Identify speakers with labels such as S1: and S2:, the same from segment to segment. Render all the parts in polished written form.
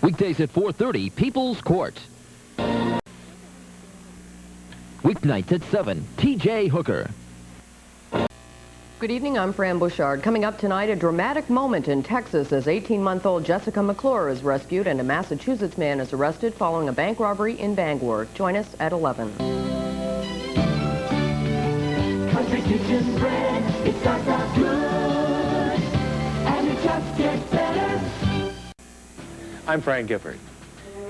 S1: Weekdays at 4:30, People's Court. Weeknights at 7, T.J. Hooker.
S2: Good evening, I'm Fran Bouchard. Coming up tonight, a dramatic moment in Texas as 18-month-old Jessica McClure is rescued and a Massachusetts man is arrested following a bank robbery in Bangor. Join us at 11.
S3: Constitution bread, it starts out good, and it just gets better.
S4: I'm Frank Gifford.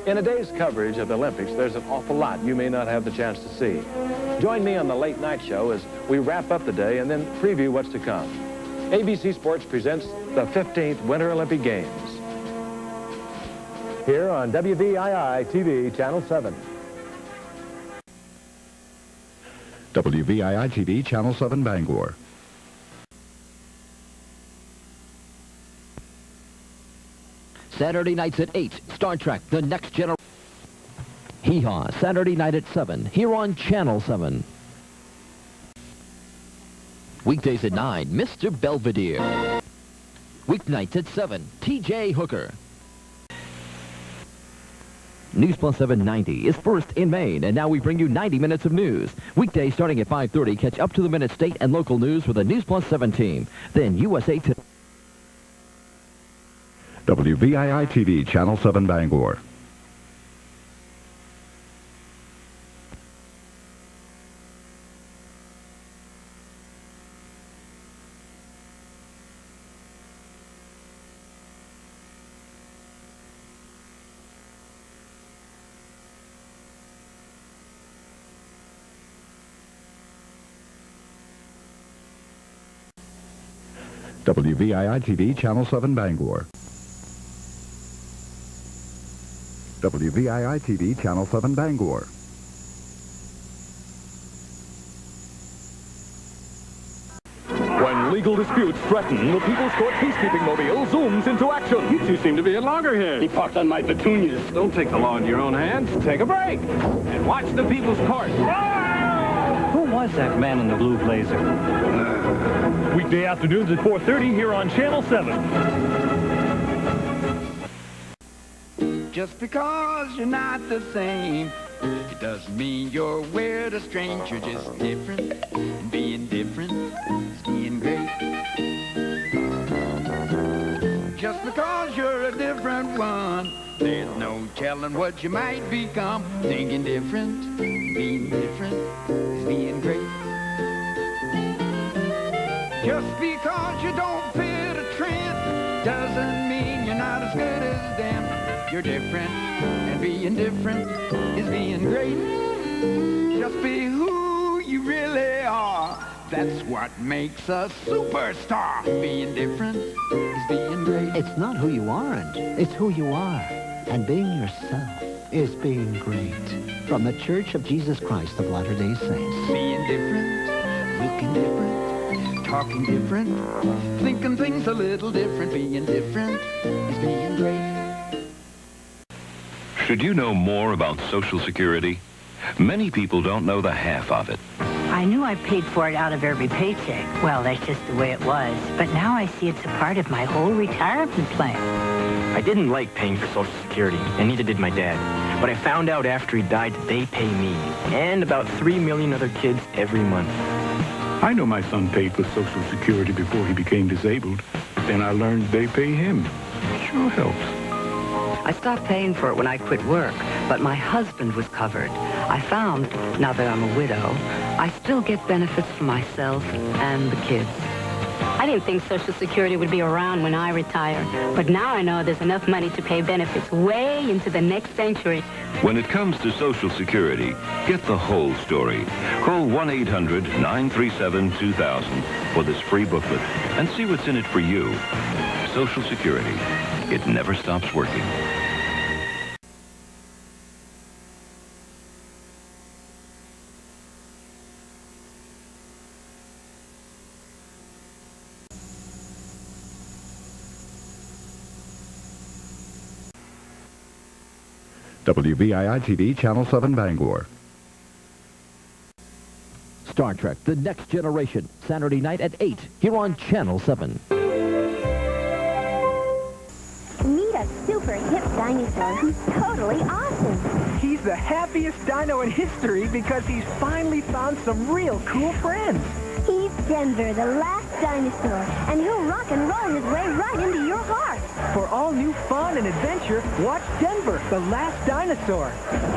S4: In a day's coverage of the Olympics, there's an awful lot you may not have the chance to see. Join me on the Late Night Show as we wrap up the day and then preview what's to come. ABC Sports presents the 15th Winter Olympic Games. Here on WVII-TV, Channel 7.
S5: WVII-TV, Channel 7, Bangor.
S1: Saturday nights at 8, Star Trek, The Next Generation. Hee-Haw, Saturday night at 7, here on Channel 7. Weekdays at 9, Mr. Belvedere. Weeknights at 7, T.J. Hooker. News Plus 790 is first in Maine, and now we bring you 90 minutes of news. Weekdays starting at 5:30, catch up-to-the-minute state and local news with the News Plus 7 team. Then USA Today.
S5: WVII-TV, Channel 7, Bangor. WVII-TV, Channel 7, Bangor. WVII-TV, Channel 7, Bangor.
S6: When legal disputes threaten, the People's Court Peacekeeping Mobile zooms into action.
S7: You two seem to be at loggerheads.
S8: He parked on my petunias.
S7: Don't take the law into your own hands. Take a break and watch the People's Court.
S9: Who was that man in the blue blazer?
S6: Weekday afternoons at 4:30 here on Channel 7.
S10: Just because you're not the same, it doesn't mean you're weird or strange. You're just different, and being different is being great. Just because you're a different one, there's no telling what you might become. Thinking different, being different is being great. Just because you don't fit a trend doesn't mean you're not as good as them. You're different, and being different is being great. Just be who you really are. That's what makes a superstar. Being different is being great.
S11: It's not who you aren't, it's who you are. And being yourself is being great. From the Church of Jesus Christ of Latter-day Saints.
S10: Being different, looking different, talking different, thinking things a little different. Being different is being great.
S12: Should you know more about Social Security? Many people don't know the half of it.
S13: I knew I paid for it out of every paycheck. Well, that's just the way it was. But now I see it's a part of my whole retirement plan.
S9: I didn't like paying for Social Security, and neither did my dad. But I found out after he died that they pay me, and about 3 million other kids every month.
S7: I know my son paid for Social Security before he became disabled. Then I learned they pay him. Sure helps.
S14: I stopped paying for it when I quit work, but my husband was covered. I found, now that I'm a widow, I still get benefits for myself and the kids.
S15: I didn't think Social Security would be around when I retire, but now I know there's enough money to pay benefits way into the next century.
S12: When it comes to Social Security, get the whole story. Call 1-800-937-2000 for this free booklet and see what's in it for you. Social Security. It never stops working.
S5: WVII-TV, Channel 7, Bangor.
S1: Star Trek, The Next Generation, Saturday night at 8, here on Channel 7.
S16: Meet
S8: a super hip dinosaur who's totally awesome.
S16: He's the happiest dino in history because he's finally found some real cool friends.
S8: He's Denver, the last dinosaur, and he'll rock and roll his way right into your heart.
S16: For all new fun and adventure, watch Denver, the last dinosaur.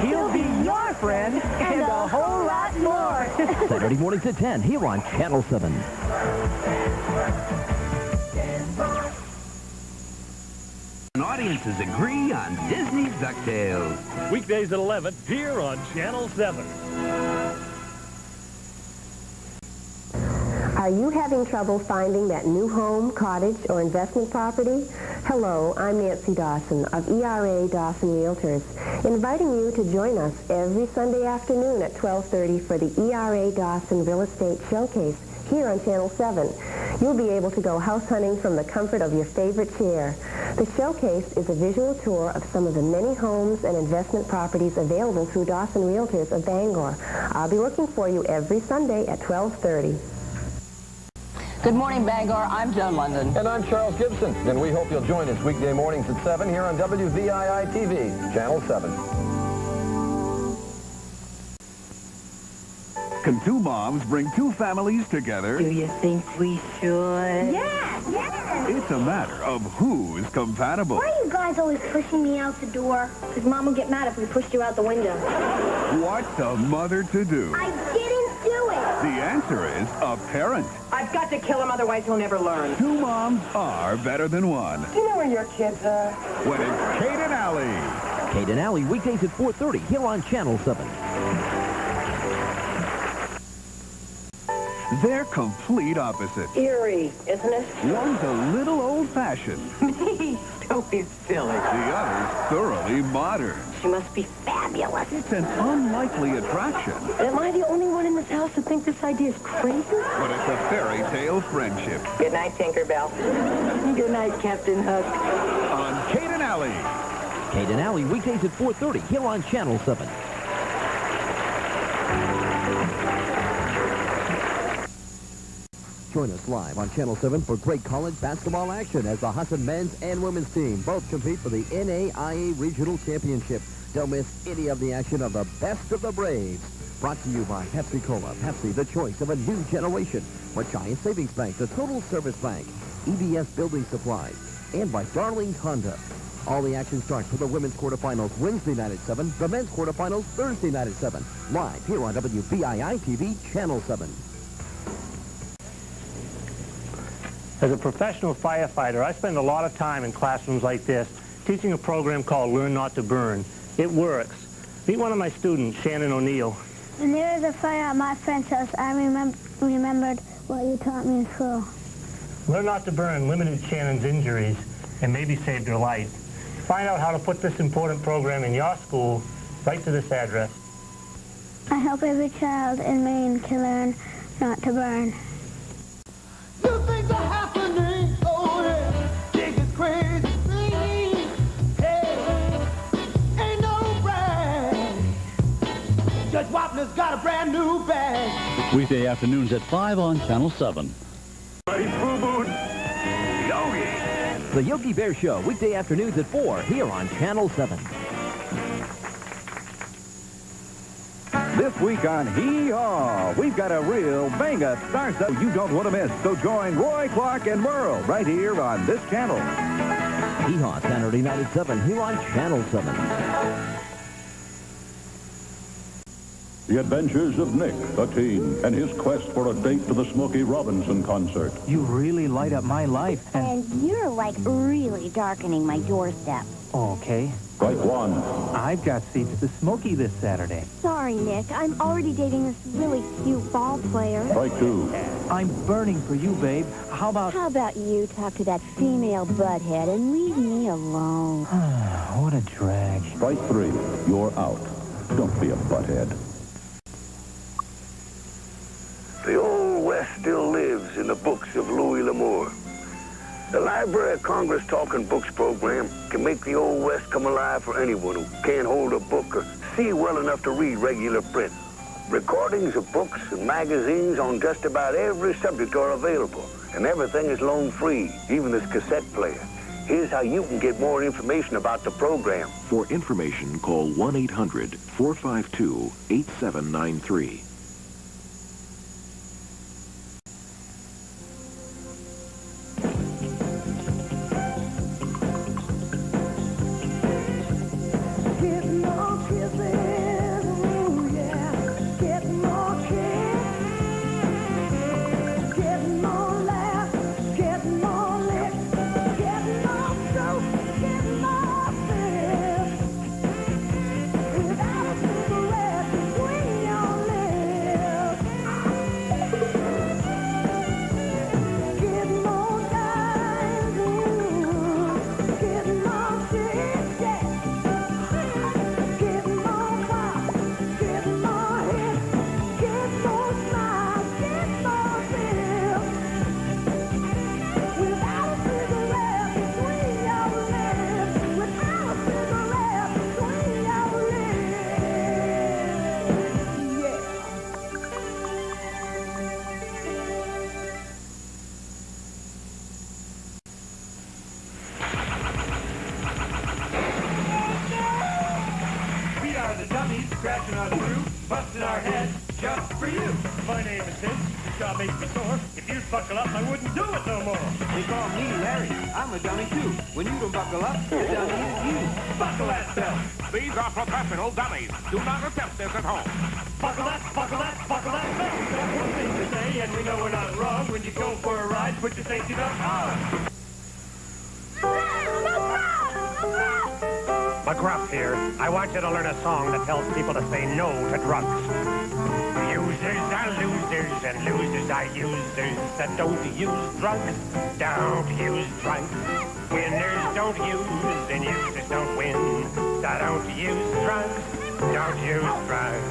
S16: He'll be your friend and a whole lot more.
S1: Saturday mornings at 10 here on Channel 7.
S17: Audiences agree on Disney's DuckTales.
S6: Weekdays at 11 here on Channel 7.
S18: Are you having trouble finding that new home, cottage, or investment property? Hello, I'm Nancy Dawson of ERA Dawson Realtors, inviting you to join us every Sunday afternoon at 12:30 for the ERA Dawson Real Estate Showcase here on Channel 7. You'll be able to go house hunting from the comfort of your favorite chair. The showcase is a visual tour of some of the many homes and investment properties available through Dawson Realtors of Bangor. I'll be looking for you every Sunday at 12:30.
S19: Good morning, Bangor. I'm Joan London.
S4: And I'm Charles Gibson. And we hope you'll join us weekday mornings at 7 here on WVII-TV, Channel 7.
S20: Can two moms bring two families together?
S13: Do you think we should?
S8: Yes, yes!
S20: It's a matter of who's compatible.
S8: Why are you guys always pushing me out the door? Because Mom will get mad if we pushed you out the window.
S20: What's a mother to do?
S8: I didn't do it!
S20: The answer is a parent.
S19: I've got to kill him, otherwise he'll never learn.
S20: Two moms are better than one.
S19: Do you know where your kids are?
S20: When it's Kate and Allie.
S1: Kate and Allie, weekdays at 4:30 here on Channel 7.
S20: They're complete opposites.
S19: Eerie, isn't it?
S20: One's a little old-fashioned.
S19: Me? Don't be silly.
S20: The other's thoroughly modern.
S19: She must be fabulous.
S20: It's an unlikely attraction.
S19: Am I the only one in this house who thinks this idea is crazy?
S20: But it's a fairy tale friendship.
S19: Good night, Tinkerbell. Good night, Captain Hook.
S20: On Kate and Allie.
S1: Kate and Allie, weekdays at 4:30 here on Channel 7. Join us live on Channel 7 for great college basketball action as the Hudson men's and women's team both compete for the NAIA Regional Championship. Don't miss any of the action of the best of the Braves. Brought to you by Pepsi Cola. Pepsi, the choice of a new generation. For Giant Savings Bank, the Total Service Bank, EBS Building Supplies, and by Darling's Honda. All the action starts for the women's quarterfinals Wednesday night at 7, the men's quarterfinals Thursday night at 7. Live here on WVII-TV, Channel 7.
S21: As a professional firefighter, I spend a lot of time in classrooms like this teaching a program called Learn Not to Burn. It works. Meet one of my students, Shannon O'Neill.
S8: When there was a fire at my friend's house, I remembered what you taught me in school.
S21: Learn Not to Burn limited Shannon's injuries and maybe saved her life. Find out how to put this important program in your school. Write to this address.
S8: I hope every child in Maine can learn not to burn.
S3: Good things are happening, oh yeah, dig it crazy thing. Hey, ain't no brag. Judge Wapner's got a brand new bag.
S22: Weekday afternoons at 5 on Channel 7.
S6: Boo-boo.
S1: Yogi. The Yogi Bear Show, weekday afternoons at 4 here on Channel 7.
S23: This week on Hee-Haw, we've got a real bang-up star-stuff you don't want to miss. So join Roy, Clark, and Merle right here on this channel.
S1: Hee-Haw, Saturday night at 7 here on Channel 7.
S24: The Adventures of Nick, a teen, and his quest for a date to the Smokey Robinson concert.
S16: You really light up my life.
S25: And you're, like, really darkening my doorstep.
S16: Okay.
S24: Strike one.
S16: I've got seats to Smokey this Saturday.
S8: Sorry, Nick. I'm already dating this really cute ball player.
S24: Strike two.
S16: I'm burning for you, babe. How about
S25: you talk to that female butthead and leave me alone?
S16: What a drag.
S24: Strike three. You're out. Don't be a butthead.
S26: The Old West still lives in the books of Louis L'Amour. The Library of Congress Talking Books program can make the Old West come alive for anyone who can't hold a book or see well enough to read regular print. Recordings of books and magazines on just about every subject are available, and everything is loan-free, even this cassette player. Here's how you can get more information about the program.
S2: For information, call 1-800-452-8793.
S7: Scratching on through, busting our heads just for you. My name is Vince. This job makes me sore. If you'd buckle up, I wouldn't do it no more.
S17: They call me Larry. I'm a dummy too. When you don't buckle up, the dummy is you.
S7: Buckle that belt.
S9: These are professional dummies. Do not attempt this at home.
S7: Buckle that belt. That's one thing to say, and we know we're not wrong. When you go for a ride, put your safety belt on.
S10: McGruff here. I want you to learn a song that tells people to say no to drugs. Users are losers, and losers are users that don't use drugs. Don't use drugs. Winners don't use, and users don't win. So don't use drugs. Don't use drugs.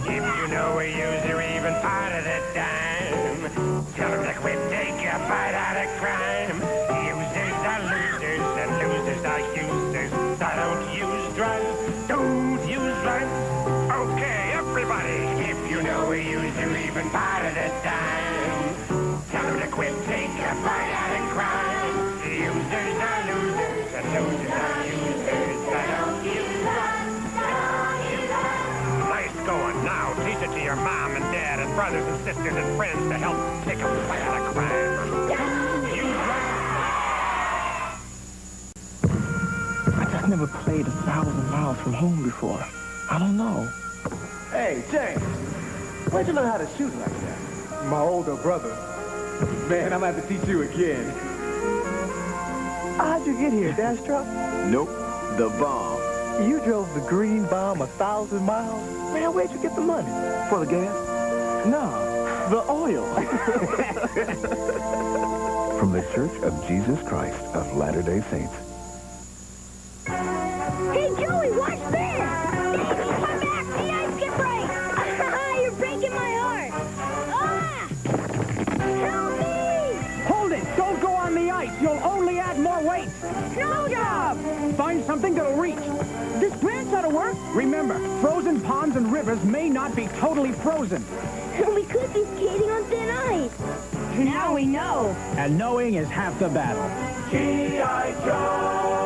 S10: If you know a user even part of the time, tell them to quit, take a bite out of crime. Users are losers, and losers are users. So don't use drugs. Don't use drugs. Okay, everybody. If you know a user even part of the time, tell them to quit, take a bite out of crime. Users are losers, and losers are users. So don't use drugs. Don't use drugs. Nice going. Now teach it to your mom and dad and brothers and sisters and friends to help take a bite out of crime. Don't use drugs.
S11: I've never played 1,000 miles from home before. I don't know.
S14: Hey, James, where'd you learn how to shoot like that? My older brother. Man, I'm gonna have to teach you again. How'd you get here, Dash truck?
S27: Nope, the bomb.
S14: You drove the green bomb 1,000 miles? Man, where'd you get the money?
S27: For the gas?
S14: No, the oil.
S23: From the Church of Jesus Christ of Latter-day Saints.
S8: Hey, Joey, watch this! Baby, come back! The ice can break! You're breaking my heart! Ah! Help me!
S16: Hold it! Don't go on the ice! You'll only add more weight!
S8: Snow job!
S16: Find something that'll reach. This branch ought to work. Remember, frozen ponds and rivers may not be totally frozen.
S8: We could be skating on thin ice. Now we know.
S16: And knowing is half the battle.
S7: G.I. Joe!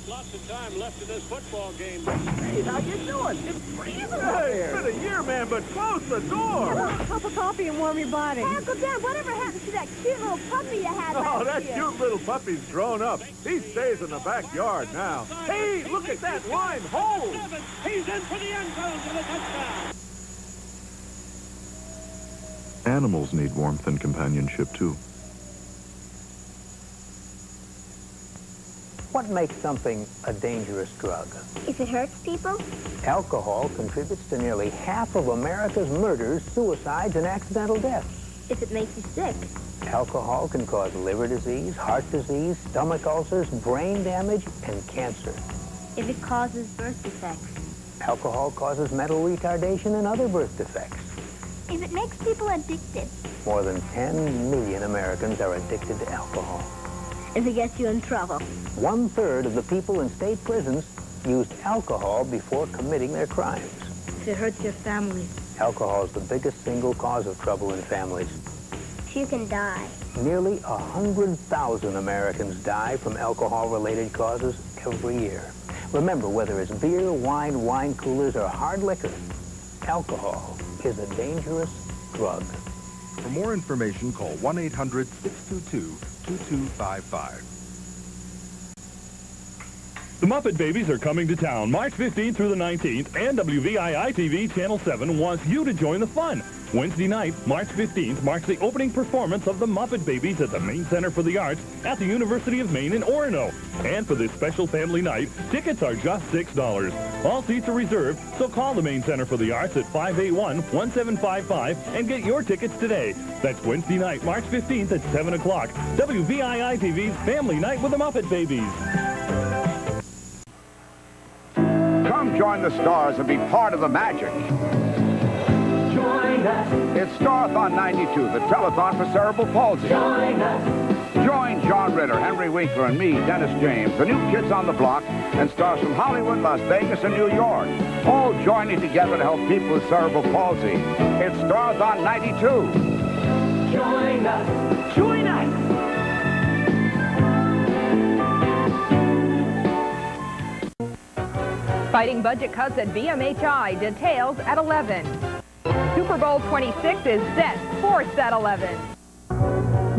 S9: Lots of time left in this football game.
S14: Hey, how you doing? It's freezing out there.
S9: It's been a year, man, but close the door.
S28: Have a cup of coffee and warm your body.
S8: Hey, Uncle Dad, whatever happened to that cute little puppy you had last
S9: Oh, that
S8: year?
S9: cute little puppy's grown up. He stays in the backyard now. Hey, look at that line hold. He's in for the end zone for the touchdown.
S5: Animals need warmth and companionship, too.
S29: What makes something a dangerous drug?
S8: If it hurts people?
S29: Alcohol contributes to nearly half of America's murders, suicides, and accidental deaths.
S8: If it makes you sick?
S29: Alcohol can cause liver disease, heart disease, stomach ulcers, brain damage, and cancer.
S8: If it causes birth defects?
S29: Alcohol causes mental retardation and other birth defects.
S8: If it makes people addicted?
S29: More than 10 million Americans are addicted to alcohol.
S8: If it gets you in trouble?
S29: 1/3 of the people in state prisons used alcohol before committing their crimes.
S8: If it hurts your family?
S29: Alcohol is the biggest single cause of trouble in families.
S8: If you can die.
S29: Nearly 100,000 Americans die from alcohol-related causes every year. Remember, whether it's beer, wine coolers, or hard liquor, alcohol is a dangerous drug.
S3: For more information, call 1-800-622-2255.
S6: The Muppet Babies are coming to town March 15th through the 19th, and WVII-TV Channel 7 wants you to join the fun. Wednesday night, March 15th, marks the opening performance of the Muppet Babies at the Maine Center for the Arts at the University of Maine in Orono. And for this special family night, tickets are just $6. All seats are reserved, so call the Maine Center for the Arts at 581-1755 and get your tickets today. That's Wednesday night, March 15th at 7 o'clock. WVII-TV's Family Night with the Muppet Babies.
S23: Come join the stars and be part of the magic.
S4: Join us.
S23: It's Starathon 92, the telethon for cerebral palsy.
S4: Join us.
S23: Join John Ritter, Henry Winkler, and me, Dennis James, the new kids on the block, and stars from Hollywood, Las Vegas, and New York, all joining together to help people with cerebral palsy. It's Starathon 92.
S4: Join us. Join us.
S12: Fighting budget cuts at BMHI. Details at 11. Super Bowl 26 is set. Sports at 11.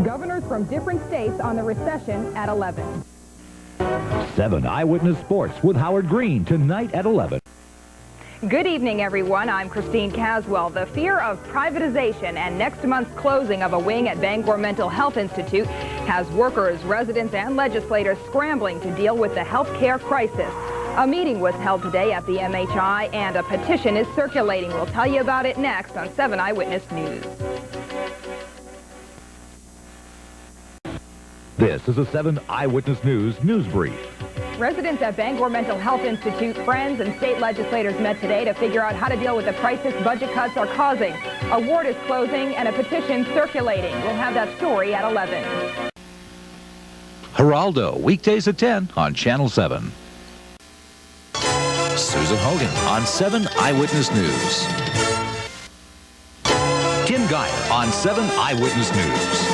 S12: Governors from different states on the recession at 11.
S13: 7 Eyewitness Sports with Howard Green tonight at 11.
S12: Good evening, everyone. I'm Christine Caswell. The fear of privatization and next month's closing of a wing at Bangor Mental Health Institute has workers, residents, and legislators scrambling to deal with the health care crisis. A meeting was held today at the MHI, and a petition is circulating. We'll tell you about it next on 7 Eyewitness News.
S13: This is a 7 Eyewitness News news brief.
S12: Residents at Bangor Mental Health Institute, friends, and state legislators met today to figure out how to deal with the crisis budget cuts are causing. A ward is closing and a petition circulating. We'll have that story at 11.
S23: Geraldo, weekdays at 10 on Channel 7. Susan Hogan on 7 Eyewitness News. Tim Guier on 7 Eyewitness News.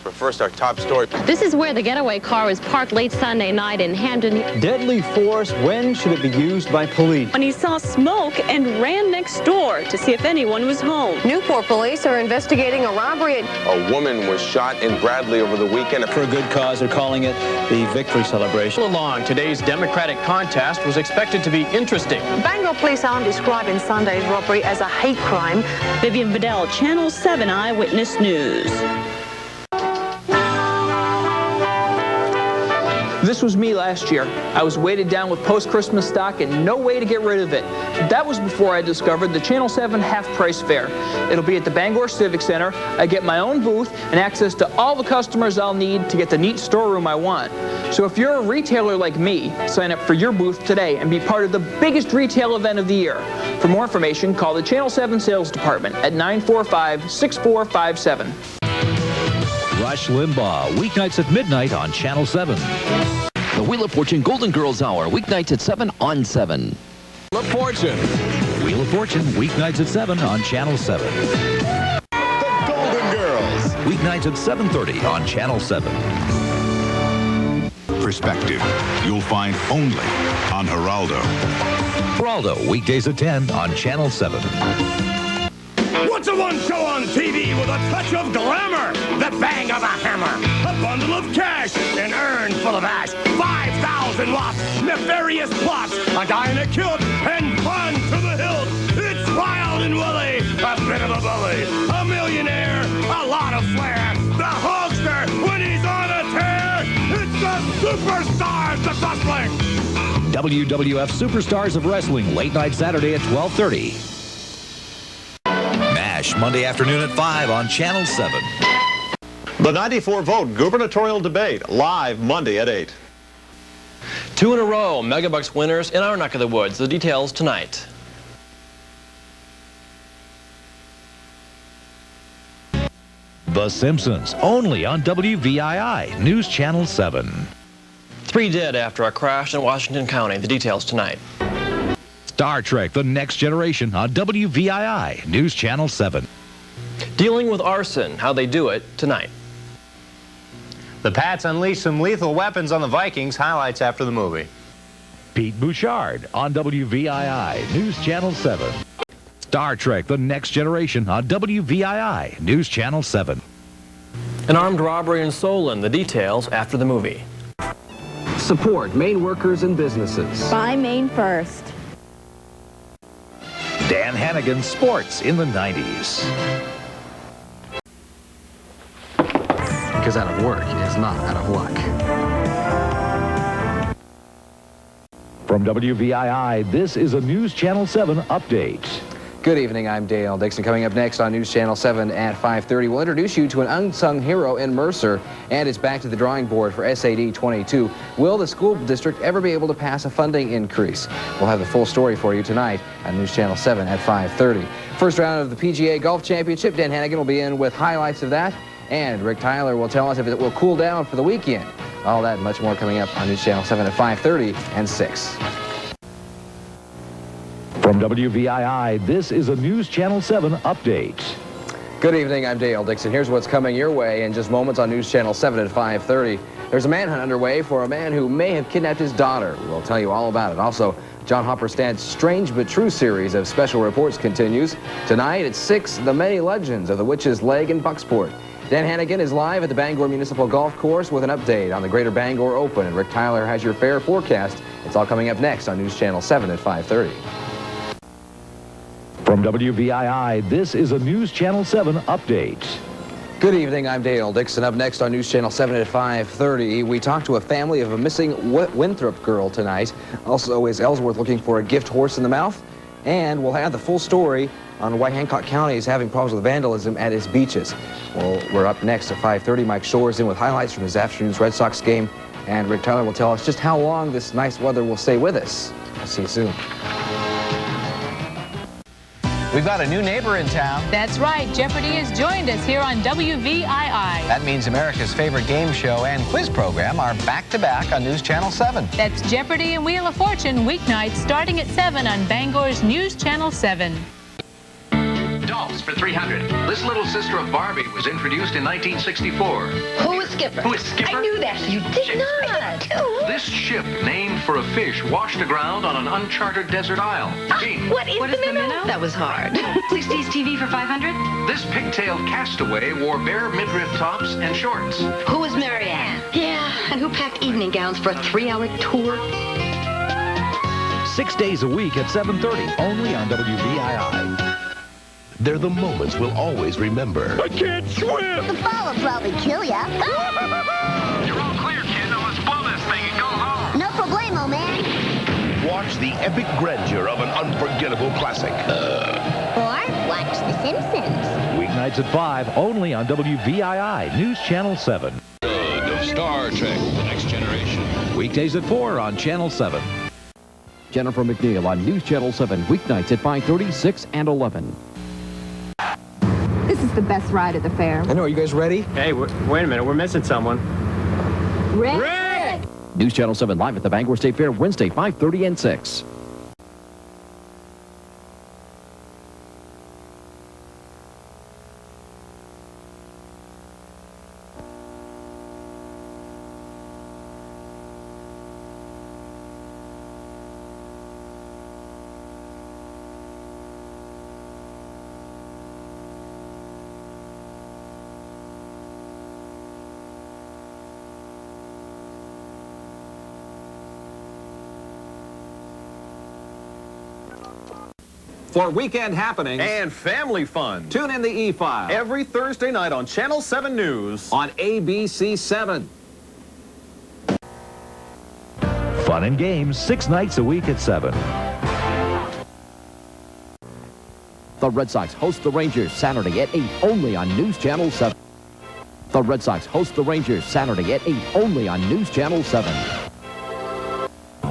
S15: But first, our top story.
S18: This is where the getaway car was parked late Sunday night in Hamden.
S19: Deadly force. When should it be used by police?
S20: When he saw smoke and ran next door to see if anyone was home.
S21: Newport police are investigating a robbery.
S15: A woman was shot in Bradley over the weekend.
S19: For a good cause, they're calling it the victory celebration.
S30: All along, today's Democratic contest was expected to be interesting.
S21: Bangor police aren't describing Sunday's robbery as a hate crime.
S18: Vivian Vidal, Channel 7 Eyewitness News.
S31: This was me last year. I was weighted down with post-Christmas stock and no way to get rid of it. That was before I discovered the Channel 7 half-price fare. It'll be at the Bangor Civic Center. I get my own booth and access to all the customers I'll need to get the neat storeroom I want. So if you're a retailer like me, sign up for your booth today and be part of the biggest retail event of the year. For more information, call the Channel 7 Sales Department at 945-6457.
S23: Rush Limbaugh, weeknights at midnight on Channel 7.
S32: The Wheel of Fortune Golden Girls Hour, weeknights at 7 on 7.
S23: Wheel of Fortune. Wheel of Fortune, weeknights at 7 on Channel 7. The Golden Girls. Weeknights at 7:30 on Channel 7.
S33: Perspective, you'll find only on Geraldo.
S23: Geraldo, weekdays at 10 on Channel 7.
S7: What's a one show on TV with a touch of glamour? The bang of a hammer, a bundle of cash, an urn full of ash, 5,000 watts, nefarious plots, a guy in a kilt, and fun to the hilt. It's Wild and Willie, a bit of a bully, a millionaire, a lot of flair. The Hulkster, when he's on a tear, it's the superstars that's hustling.
S23: WWF Superstars of Wrestling, late night Saturday at 12:30. Monday afternoon at 5 on Channel 7.
S34: The 94 vote gubernatorial debate, live Monday at 8.
S30: 2 in a row, Megabucks winners in our neck of the woods. The details tonight.
S23: The Simpsons, only on WVII, News Channel 7.
S30: 3 dead after a crash in Washington County. The details tonight.
S23: Star Trek, The Next Generation on WVII, News Channel 7.
S30: Dealing with arson, how they do it tonight.
S1: The Pats unleashed some lethal weapons on the Vikings. Highlights after the movie.
S13: Pete Bouchard on WVII News Channel 7. Star Trek: The Next Generation on WVII News Channel 7.
S30: An armed robbery in Solon. The details after the movie.
S2: Support Maine workers and businesses.
S8: Buy Maine first.
S13: Dan Hannigan, sports in the 90s.
S9: Because out of work is not out of luck.
S13: From WVII, this is a News Channel 7 update.
S10: Good evening, I'm Dale Dixon. Coming up next on News Channel 7 at 5:30, we'll introduce you to an unsung hero in Mercer, and it's back to the drawing board for SAD 22. Will the school district ever be able to pass a funding increase? We'll have the full story for you tonight on News Channel 7 at 5:30. First round of the PGA Golf Championship, Dan Hannigan will be in with highlights of that, and Rick Tyler will tell us if it will cool down for the weekend. All that and much more coming up on News Channel 7 at 5:30 and 6.
S13: From WVII, this is a News Channel 7 update.
S10: Good evening, I'm Dale Dixon. Here's what's coming your way in just moments on News Channel 7 at 5:30. There's a manhunt underway for a man who may have kidnapped his daughter. We'll tell you all about it. Also, John Hopperstad's Strange But True series of special reports continues. Tonight at 6, the many legends of the Witch's Leg in Bucksport. Dan Hannigan is live at the Bangor Municipal Golf Course with an update on the Greater Bangor Open. And Rick Tyler has your fair forecast. It's all coming up next on News Channel 7 at 5:30.
S13: From WVII, this is a News Channel 7 update.
S10: Good evening, I'm Dale Dixon. Up next on News Channel 7 at 5:30, we talk to a family of a missing Winthrop girl tonight. Also, is Ellsworth looking for a gift horse in the mouth? And we'll have the full story on why Hancock County is having problems with vandalism at its beaches. Well, we're up next at 5:30. Mike Shores in with highlights from this afternoon's Red Sox game. And Rick Tyler will tell us just how long this nice weather will stay with us. We'll see you soon.
S1: We've got a new neighbor in town.
S11: That's right. Jeopardy has joined us here on WVII.
S1: That means America's favorite game show and quiz program are back-to-back on News Channel 7.
S11: That's Jeopardy and Wheel of Fortune weeknights starting at 7 on Bangor's News Channel 7.
S14: Dolls for $300. This little sister of Barbie was introduced in 1964.
S16: Who is Skipper?
S14: Who is Skipper?
S16: I knew that. You did not.
S14: This ship, named for a fish, washed aground on an uncharted desert isle. Gene.
S16: What is the minnow? That was hard.
S14: Please TV for $500. This pigtailed castaway wore bare midriff tops and shorts.
S16: Who is Marianne? Yeah, and who packed evening gowns for a 3-hour tour?
S13: 6 days a week at 7:30, only on WVII.
S17: They're the moments we'll always remember.
S14: I can't swim!
S16: The fall will probably kill ya.
S14: You're all clear, kid. Now let's blow this thing and go home.
S16: No problemo, man.
S17: Watch the epic grandeur of an unforgettable classic.
S16: Or watch The Simpsons.
S13: Weeknights at 5, only on WVII News Channel 7.
S17: Of Star Trek: The Next Generation.
S13: Weekdays at 4 on Channel 7.
S22: Jennifer McNeil on News Channel 7, weeknights at 5:30, 6, and 11.
S24: This is the best ride at the fair.
S1: I know. Are you guys ready?
S2: Hey, wait a minute. We're missing someone.
S24: Rick!
S22: News Channel 7 live at the Bangor State Fair, Wednesday, 5:30 and 6.
S1: For weekend happenings
S2: And family fun.
S1: tune in the E-File
S2: Every Thursday night on Channel 7 News.
S1: on ABC 7.
S13: Fun and games 6 nights a week at 7.
S22: The Red Sox host the Rangers Saturday at 8, only on News Channel 7. The Red Sox host the Rangers Saturday at 8, only on News Channel 7.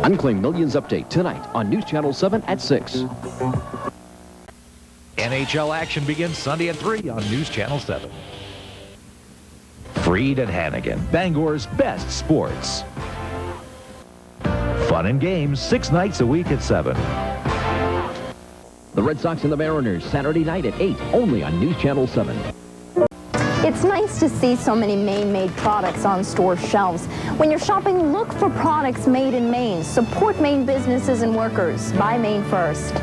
S22: Unclaimed Millions update tonight on News Channel 7 at 6.
S13: NHL action begins Sunday at 3 on News Channel 7. Freed and Hannigan, Bangor's best sports. Fun and games 6 nights a week at 7.
S22: The Red Sox and the Mariners, Saturday night at 8, only on News Channel 7.
S24: It's nice to see so many Maine-made products on store shelves. When you're shopping, look for products made in Maine. Support Maine businesses and workers. Buy Maine first.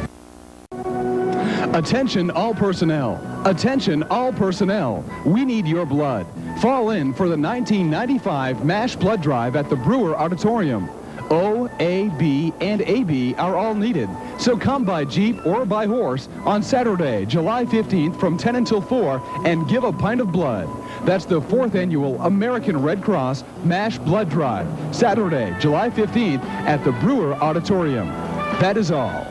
S3: Attention all personnel. Attention all personnel. We need your blood. Fall in for the 1995 MASH blood drive at the Brewer Auditorium. O, A, B, and AB are all needed. So come by Jeep or by horse on Saturday, July 15th from 10 until 4 and give a pint of blood. That's the 4th annual American Red Cross MASH blood drive. Saturday, July 15th at the Brewer Auditorium. That is all.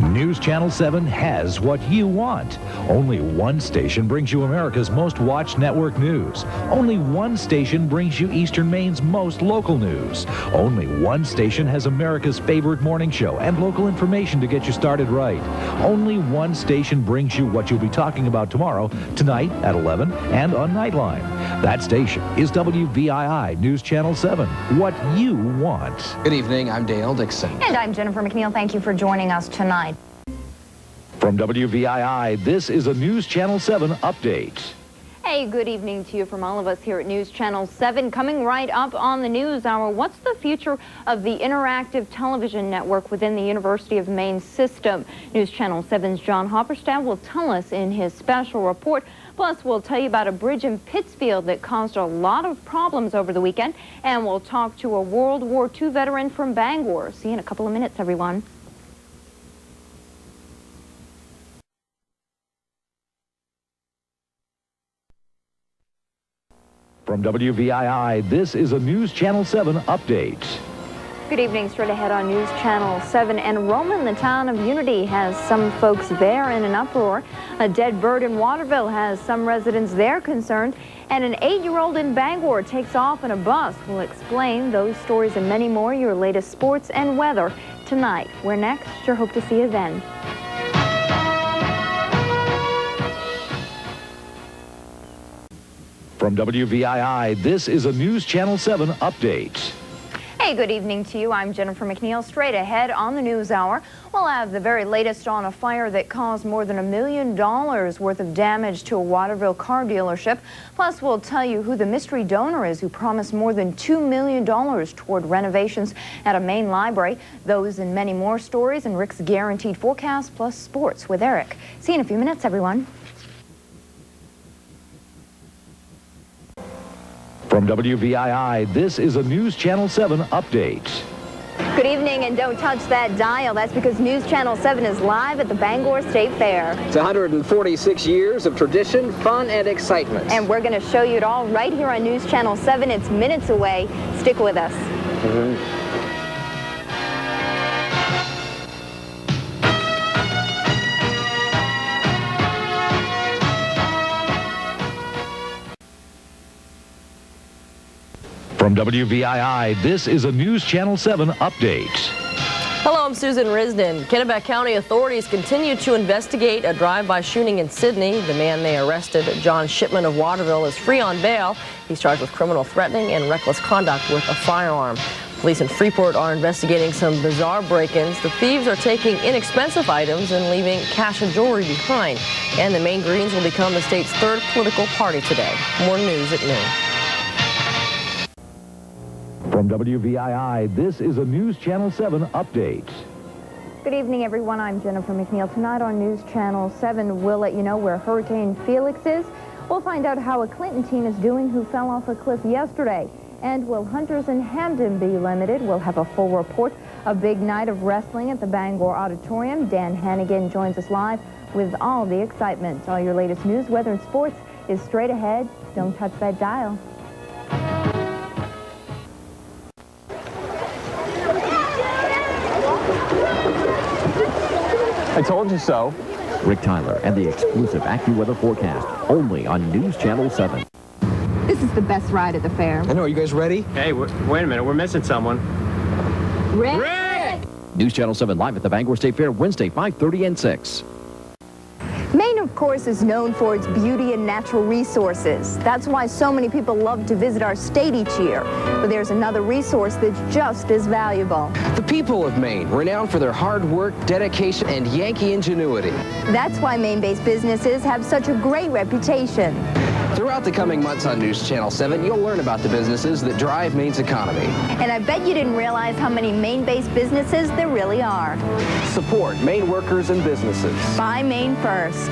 S13: News Channel 7 has what you want. Only one station brings you America's most watched network news. Only one station brings you Eastern Maine's most local news. Only one station has America's favorite morning show and local information to get you started right. Only one station brings you what you'll be talking about tomorrow, tonight at 11, and on Nightline. That station is WVII News Channel 7. What you want.
S10: Good evening. I'm Dale Dixon.
S24: And I'm Jennifer McNeil. Thank you for joining us tonight.
S13: From WVII, this is a News Channel 7 update.
S24: Hey, good evening to you from all of us here at News Channel 7. Coming right up on the News Hour, what's the future of the interactive television network within the University of Maine system? News Channel 7's John Hopperstad will tell us in his special report. Plus, we'll tell you about a bridge in Pittsfield that caused a lot of problems over the weekend. And we'll talk to a World War II veteran from Bangor. See you in a couple of minutes, everyone.
S13: From WVII, this is a News Channel 7 update.
S24: Good evening. Straight ahead on News Channel 7. And Rome in the town of Unity has some folks there in an uproar. A dead bird in Waterville has some residents there concerned. And an 8-year-old in Bangor takes off in a bus. We'll explain those stories and many more, your latest sports and weather tonight. We're next. Sure hope to see you then.
S13: From WVII, this is a News Channel 7 update.
S24: Hey, good evening to you. I'm Jennifer McNeil. Straight ahead on the News Hour, we'll have the very latest on a fire that caused more than $1 million worth of damage to a Waterville car dealership. Plus, we'll tell you who the mystery donor is who promised more than $2 million toward renovations at a Maine library. Those and many more stories and Rick's guaranteed forecast plus sports with Eric. See you in a few minutes, everyone.
S13: From WVII, this is a News Channel 7 update.
S24: Good evening, and don't touch that dial. That's because News Channel 7 is live at the Bangor State Fair.
S2: It's 146 years of tradition, fun, and excitement.
S24: And we're going to show you it all right here on News Channel 7. It's minutes away. Stick with us.
S13: From WVII, this is a News Channel 7 update.
S4: Hello, I'm Susan Risden. Kennebec County authorities continue to investigate a drive-by shooting in Sydney. The man they arrested, John Shipman of Waterville, is free on bail. He's charged with criminal threatening and reckless conduct with a firearm. Police in Freeport are investigating some bizarre break-ins. The thieves are taking inexpensive items and leaving cash and jewelry behind. And the Maine Greens will become the state's third political party today. More news at noon.
S13: From WVII, this is a News Channel 7 update.
S24: Good evening, everyone. I'm Jennifer McNeil. Tonight on News Channel 7, we'll let you know where Hurricane Felix is. We'll find out how a Clinton teen is doing who fell off a cliff yesterday. And will hunters in Hamden be limited? We'll have a full report. A big night of wrestling at the Bangor Auditorium. Dan Hannigan joins us live with all the excitement. All your latest news, weather, and sports is straight ahead. Don't touch that dial.
S22: I told you so. Rick Tyler and the exclusive AccuWeather forecast, only on News Channel 7.
S24: This is the best ride at the fair.
S9: I know. Are you guys ready?
S5: Hey, wait a minute. We're missing someone.
S24: Rick!
S22: News Channel 7 live at the Bangor State Fair Wednesday, 5:30 and 6.
S6: Maine, of course, is known for its beauty and natural resources. That's why so many people love to visit our state each year. But there's another resource that's just as valuable.
S10: The people of Maine, renowned for their hard work, dedication, and Yankee ingenuity.
S6: That's why Maine-based businesses have such a great reputation.
S10: Throughout the coming months on News Channel 7, you'll learn about the businesses that drive Maine's economy.
S6: And I bet you didn't realize how many Maine-based businesses there really are.
S2: Support Maine workers and businesses.
S6: Buy Maine first.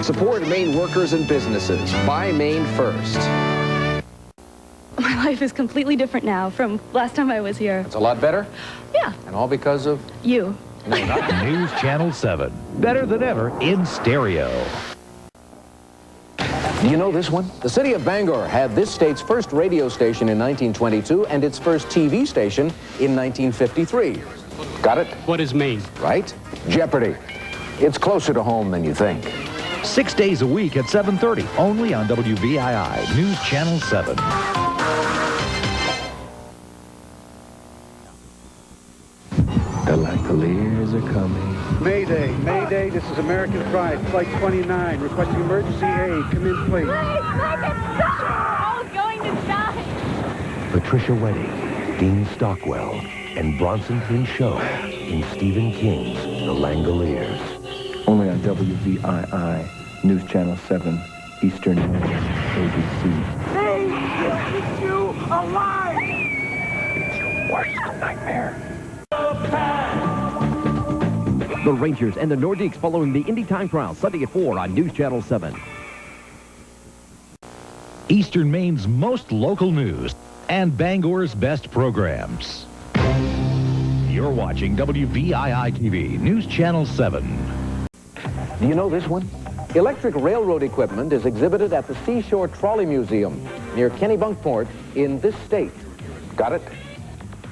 S10: Support Maine workers and businesses. Buy Maine first.
S12: My life is completely different now from last time I was here.
S10: It's a lot better?
S12: Yeah.
S10: And all because of?
S12: You.
S10: No, not
S13: News Channel 7. Better than ever in stereo.
S15: Do you know this one? The city of Bangor had this state's first radio station in 1922 and its first TV station in 1953. Got it?
S5: What is Maine?
S15: Right? Jeopardy. It's closer to home than you think.
S13: 6 days a week at 7:30, only on WVII, News Channel 7.
S18: The Langoliers are coming.
S19: Mayday, Mayday, this is American Pride, Flight 29, requesting emergency aid. Come in, please.
S8: I was going to die.
S17: Patricia Wedding, Dean Stockwell, and Bronson Pinchot in Stephen King's The Langoliers.
S18: Only on WVII, News Channel 7, Eastern ABC.
S7: They keep you alive!
S18: It's your worst nightmare.
S22: The Rangers and the Nordiques following the Indy Time Trial, Sunday at 4 on News Channel 7.
S13: Eastern Maine's most local news and Bangor's best programs. You're watching WVII-TV, News Channel 7.
S15: Do you know this one? Electric railroad equipment is exhibited at the Seashore Trolley Museum near Kennebunkport in this state. Got it?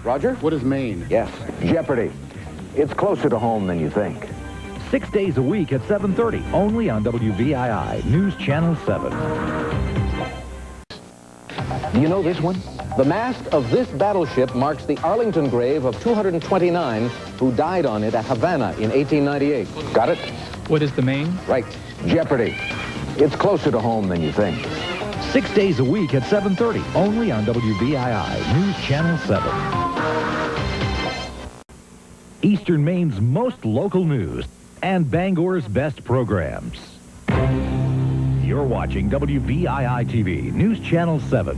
S15: Roger?
S19: What is Maine?
S15: Yes. Jeopardy. It's closer to home than you think.
S13: 6 days a week at 7:30, only on WVII, News Channel 7.
S15: Do you know this one? The mast of this battleship marks the Arlington grave of 229 who died on it at Havana in 1898. Got it?
S5: What is the Maine?
S15: Right. Jeopardy. It's closer to home than you think.
S13: 6 days a week at 7:30, only on WVII, News Channel 7. Eastern Maine's most local news and Bangor's best programs. You're watching WVII-TV, News Channel 7.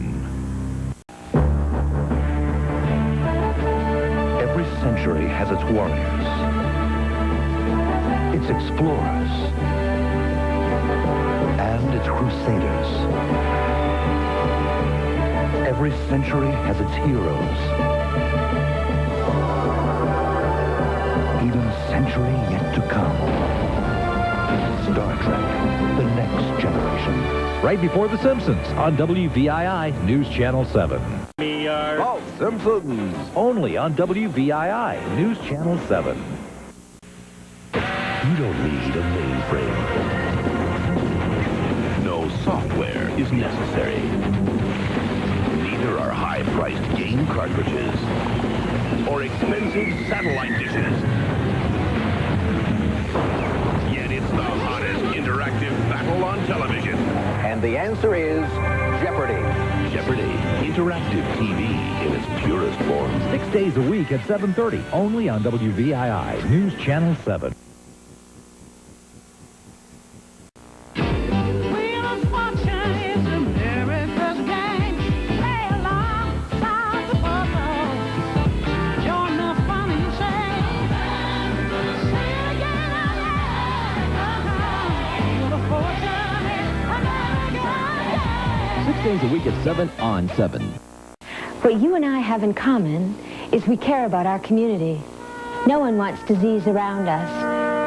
S17: Every century has its warriors, its explorers, and its crusaders. Every century has its heroes. Even a century yet to come. Star Trek, the next generation.
S13: Right before The Simpsons on WVII, News Channel 7.
S17: Oh, Simpsons!
S13: Only on WVII, News Channel 7.
S17: You don't need a mainframe. No software is necessary. Neither are high-priced game cartridges or expensive satellite dishes. Yet it's the hottest interactive battle on television.
S15: And the answer is Jeopardy.
S17: Jeopardy, interactive TV in its purest form.
S13: 6 days a week at 7:30, only on WVII, News Channel 7.
S22: Days a week at 7 on 7.
S18: What you and I have in common is we care about our community. No one wants disease around us.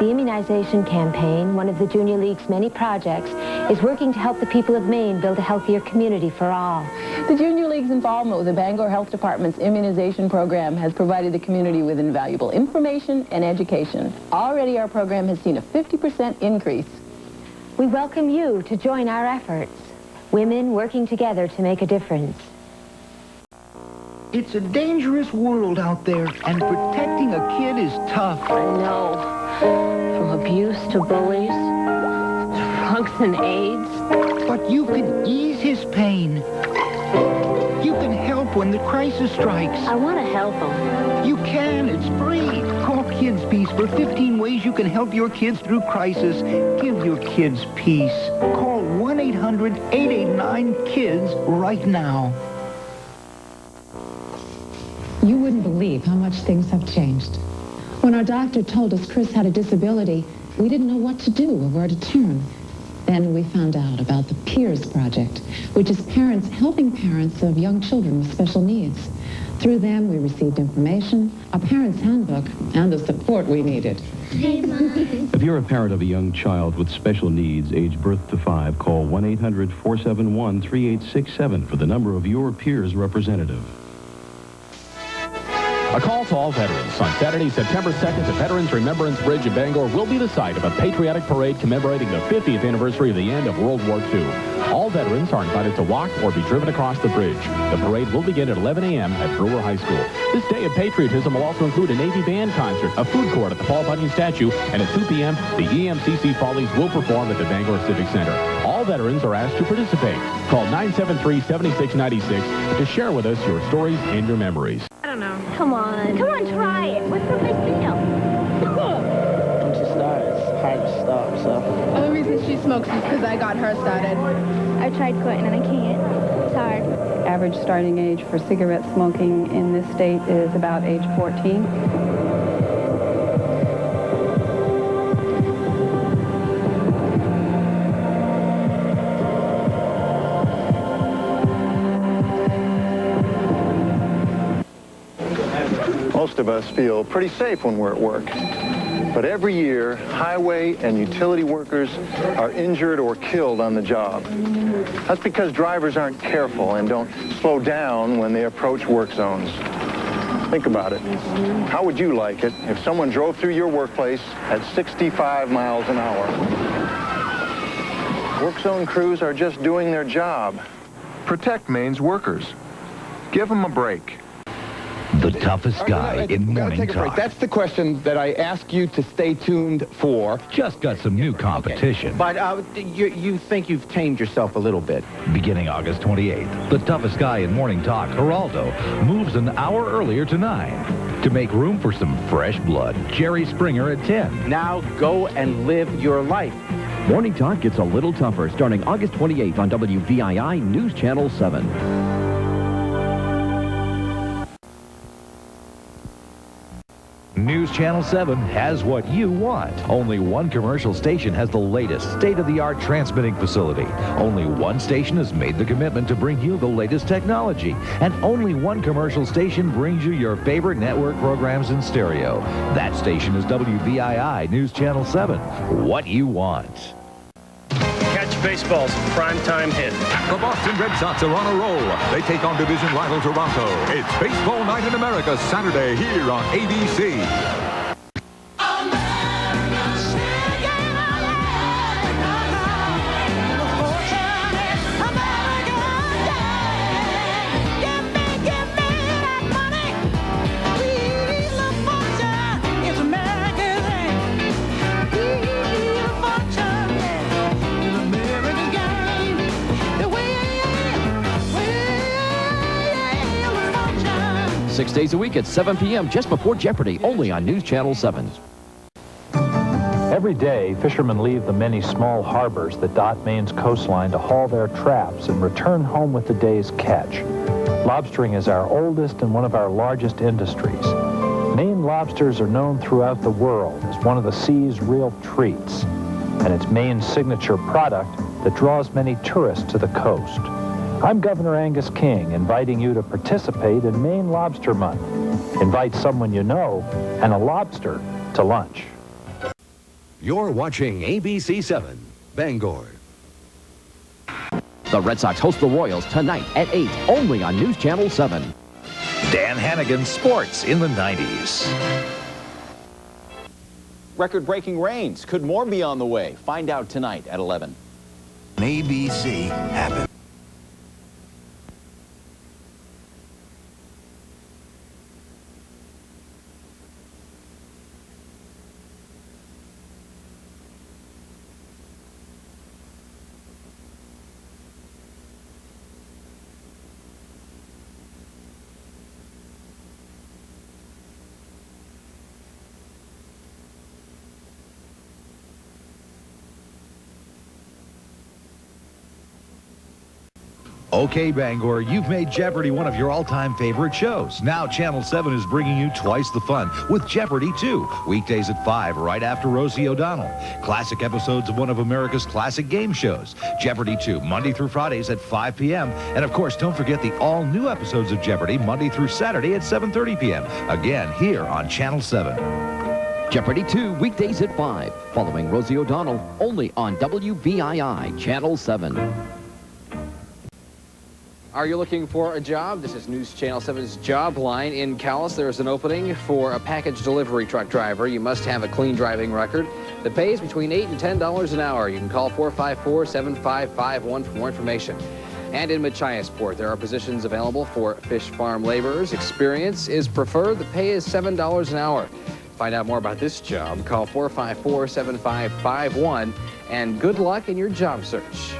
S18: The immunization campaign, one of the Junior League's many projects, is working to help the people of Maine build a healthier community for all.
S11: The Junior League's involvement with the Bangor Health Department's immunization program has provided the community with invaluable information and education. Already our program has seen a 50% increase.
S18: We welcome you to join our efforts. Women working together to make a difference.
S20: It's a dangerous world out there, and protecting a kid is tough.
S4: I know. From abuse to bullies, drugs and AIDS.
S20: But you can ease his pain. You can help when the crisis strikes.
S4: I want to help him.
S20: You can. It's free. Call Kids Peace for 15 ways you can help your kids through crisis. Give your kids peace. Call 1-800-889-KIDS right now.
S21: You wouldn't believe how much things have changed. When our doctor told us Chris had a disability, we didn't know what to do or where to turn. Then we found out about the Peers Project, which is parents helping parents of young children with special needs. Through them, we received information, a parent's handbook, and the support we needed.
S23: Hey, Mom. If you're a parent of a young child with special needs, aged birth to 5, call 1-800-471-3867 for the number of your Peers representative.
S2: A call to all veterans. On Saturday, September 2nd, the Veterans Remembrance Bridge in Bangor will be the site of a patriotic parade commemorating the 50th anniversary of the end of World War II. All veterans are invited to walk or be driven across the bridge. The parade will begin at 11 a.m. at Brewer High School. This day of patriotism will also include a Navy band concert, a food court at the Paul Bunyan statue, and at 2 p.m., the EMCC Follies will perform at the Bangor Civic Center. All veterans are asked to participate. Call 973-7696 to share with us your stories and your memories.
S8: I don't know. Come on. Come on, try it. What's the big deal?
S25: Once you start, it's hard to stop, so.
S26: The only reason she smokes is because I got her started.
S8: I tried quitting and I can't. It's hard.
S27: Average starting age for cigarette smoking in this state is about age 14.
S28: Most of us feel pretty safe when we're at work. But every year, highway and utility workers are injured or killed on the job. That's because drivers aren't careful and don't slow down when they approach work zones. Think about it. How would you like it if someone drove through your workplace at 65 miles an hour? Work zone crews are just doing their job. Protect Maine's workers. Give them a break.
S13: The toughest guy in Morning Talk.
S29: That's the question that I ask you to stay tuned for.
S13: Just got some new competition.
S29: Okay. But you think you've tamed yourself a little bit.
S13: Beginning August 28th, the toughest guy in Morning Talk, Geraldo, moves an hour earlier to 9 to make room for some fresh blood. Jerry Springer at 10.
S29: Now go and live your life.
S22: Morning Talk gets a little tougher starting August 28th on WVII News Channel 7.
S13: News Channel 7 has what you want. Only one commercial station has the latest state-of-the-art transmitting facility. Only one station has made the commitment to bring you the latest technology. And only one commercial station brings you your favorite network programs in stereo. That station is WVII News Channel 7. What you want.
S5: Catch baseball's primetime hit.
S30: The Boston Red Sox are on a roll. They take on division rival Toronto. It's Baseball Night in America Saturday here on ABC.
S22: Six days a week at 7 p.m. just before Jeopardy, only on News Channel 7.
S31: Every day, fishermen leave the many small harbors that dot Maine's coastline to haul their traps and return home with the day's catch. Lobstering is our oldest and one of our largest industries. Maine lobsters are known throughout the world as one of the sea's real treats, and it's Maine's signature product that draws many tourists to the coast. I'm Governor Angus King, inviting you to participate in Maine Lobster Month. Invite someone you know and a lobster to lunch.
S17: You're watching ABC 7, Bangor.
S22: The Red Sox host the Royals tonight at 8, only on News Channel 7.
S13: Dan Hannigan's Sports in the 90s.
S1: Record-breaking rains. Could more be on the way? Find out tonight at 11.
S17: ABC happened.
S13: Okay, Bangor, you've made Jeopardy one of your all-time favorite shows. Now Channel 7 is bringing you twice the fun with Jeopardy 2, weekdays at 5, right after Rosie O'Donnell. Classic episodes of one of America's classic game shows. Jeopardy 2, Monday through Fridays at 5 p.m. And, of course, don't forget the all-new episodes of Jeopardy, Monday through Saturday at 7:30 p.m. Again, here on Channel 7.
S22: Jeopardy 2, weekdays at 5, following Rosie O'Donnell, only on WVII Channel 7.
S15: Are you looking for a job? This is News Channel 7's Job Line. In Calais, there's an opening for a package delivery truck driver. You must have a clean driving record. The pay is between $8 and $10 an hour. You can call 454-7551 for more information. And in Machiasport, there are positions available for fish farm laborers. Experience is preferred. The pay is $7 an hour. Find out more about this job. Call 454-7551. And good luck in your job search.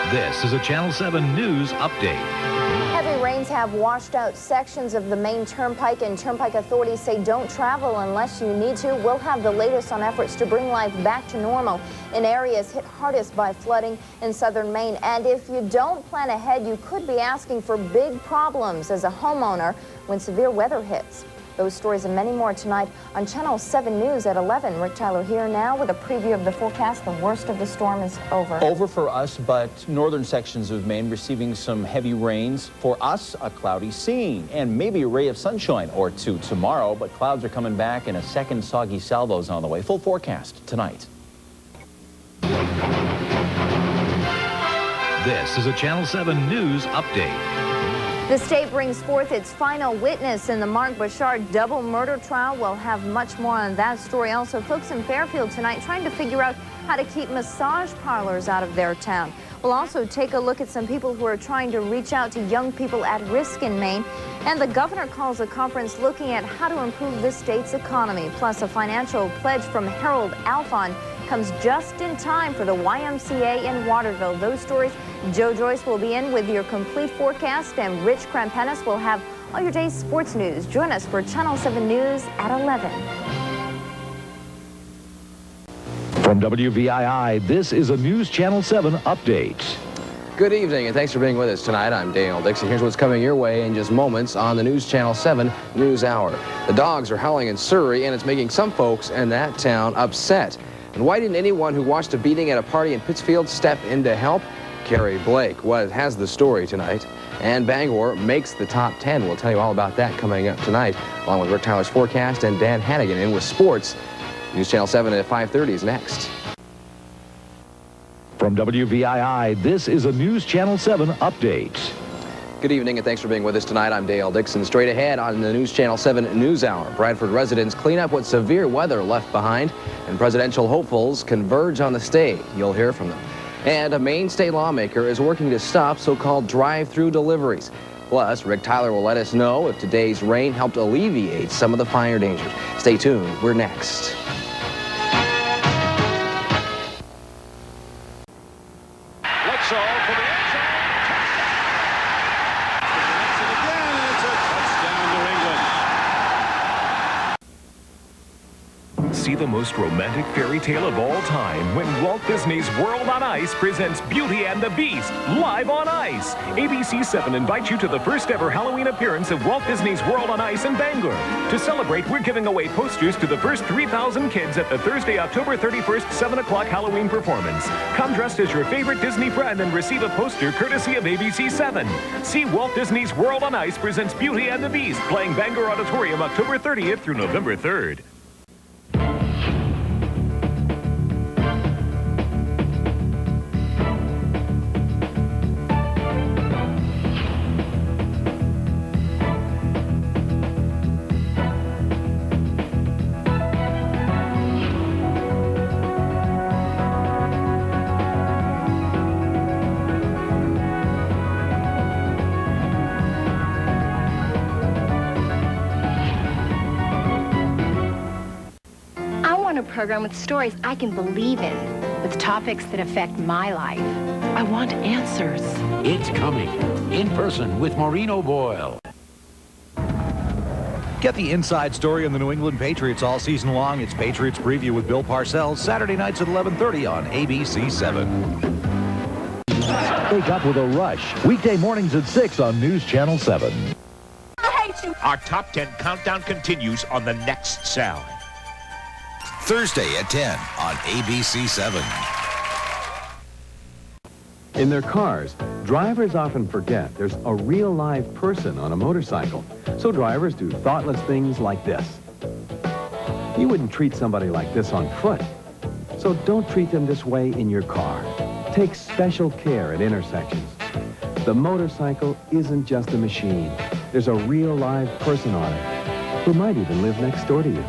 S13: This is a Channel 7 News Update.
S3: Heavy rains have washed out sections of the main turnpike, and turnpike authorities say don't travel unless you need to. We'll have the latest on efforts to bring life back to normal in areas hit hardest by flooding in southern Maine. And if you don't plan ahead, you could be asking for big problems as a homeowner when severe weather hits. Those stories and many more tonight on Channel 7 News at 11. Rick Tyler here now with a preview of the forecast. The worst of the storm is over.
S1: Over for us, but northern sections of Maine receiving some heavy rains. For us, a cloudy scene and maybe a ray of sunshine or two tomorrow, but clouds are coming back and a second soggy salvo's on the way. Full forecast tonight.
S13: This is a Channel 7 News Update.
S3: The state brings forth its final witness in the Mark Bouchard double murder trial. We'll have much more on that story. Also, folks in Fairfield tonight trying to figure out how to keep massage parlors out of their town. We'll also take a look at some people who are trying to reach out to young people at risk in Maine. And the governor calls a conference looking at how to improve the state's economy. Plus, a financial pledge from Harold Alphon comes just in time for the YMCA in Waterville. Those stories, Joe Joyce will be in with your complete forecast, and Rich Crampenis will have all your day's sports news. Join us for Channel 7 News at 11.
S13: From WVII, this is a News Channel 7 update.
S15: Good evening, and thanks for being with us tonight. I'm Dale Dixon. Here's what's coming your way in just moments on the News Channel 7 News Hour. The dogs are howling in Surrey, and it's making some folks in that town upset. And why didn't anyone who watched a beating at a party in Pittsfield step in to help? Carrie Blake has the story tonight. And Bangor makes the top 10. We'll tell you all about that coming up tonight, along with Rick Tyler's forecast and Dan Hannigan in with sports. News Channel 7 at 5:30 is next.
S13: From WVII, this is a News Channel 7 update.
S15: Good evening, and thanks for being with us tonight. I'm Dale Dixon. Straight ahead on the News Channel 7 News Hour, Bradford residents clean up what severe weather left behind, and presidential hopefuls converge on the state. You'll hear from them. And a Maine state lawmaker is working to stop so-called drive-through deliveries. Plus, Rick Tyler will let us know if today's rain helped alleviate some of the fire dangers. Stay tuned. We're next.
S5: Let's all for the end zone. Touchdown. Again, and it's a touchdown, New England.
S6: See the most romantic fairy tale of all time when Walt Disney's World on Ice presents Beauty and the Beast live on ice. ABC 7 invites you to the first ever Halloween appearance of Walt Disney's World on Ice in Bangor. To celebrate, we're giving away posters to the first 3,000 kids at the Thursday, October 31st, 7 o'clock Halloween performance. Come dressed as your favorite Disney friend and receive a poster courtesy of ABC 7. See Walt Disney's World on Ice presents Beauty and the Beast, playing Bangor Auditorium October 30th through November 3rd.
S4: want a program with stories I can believe in, with topics that affect my life. I want answers.
S13: It's coming. In person with Maureen O'Boyle. Get the inside story on the New England Patriots all season long. It's Patriots Preview with Bill Parcells, Saturday nights at 11:30 on ABC 7. Wake up with a rush. Weekday mornings at 6 on News Channel 7.
S7: I hate you. Our top 10 countdown continues on the next sound.
S9: Thursday at 10 on ABC 7.
S23: In their cars, drivers often forget there's a real live person on a motorcycle. So drivers do thoughtless things like this. You wouldn't treat somebody like this on foot. So don't treat them this way in your car. Take special care at intersections. The motorcycle isn't just a machine. There's a real live person on it who might even live next door to you.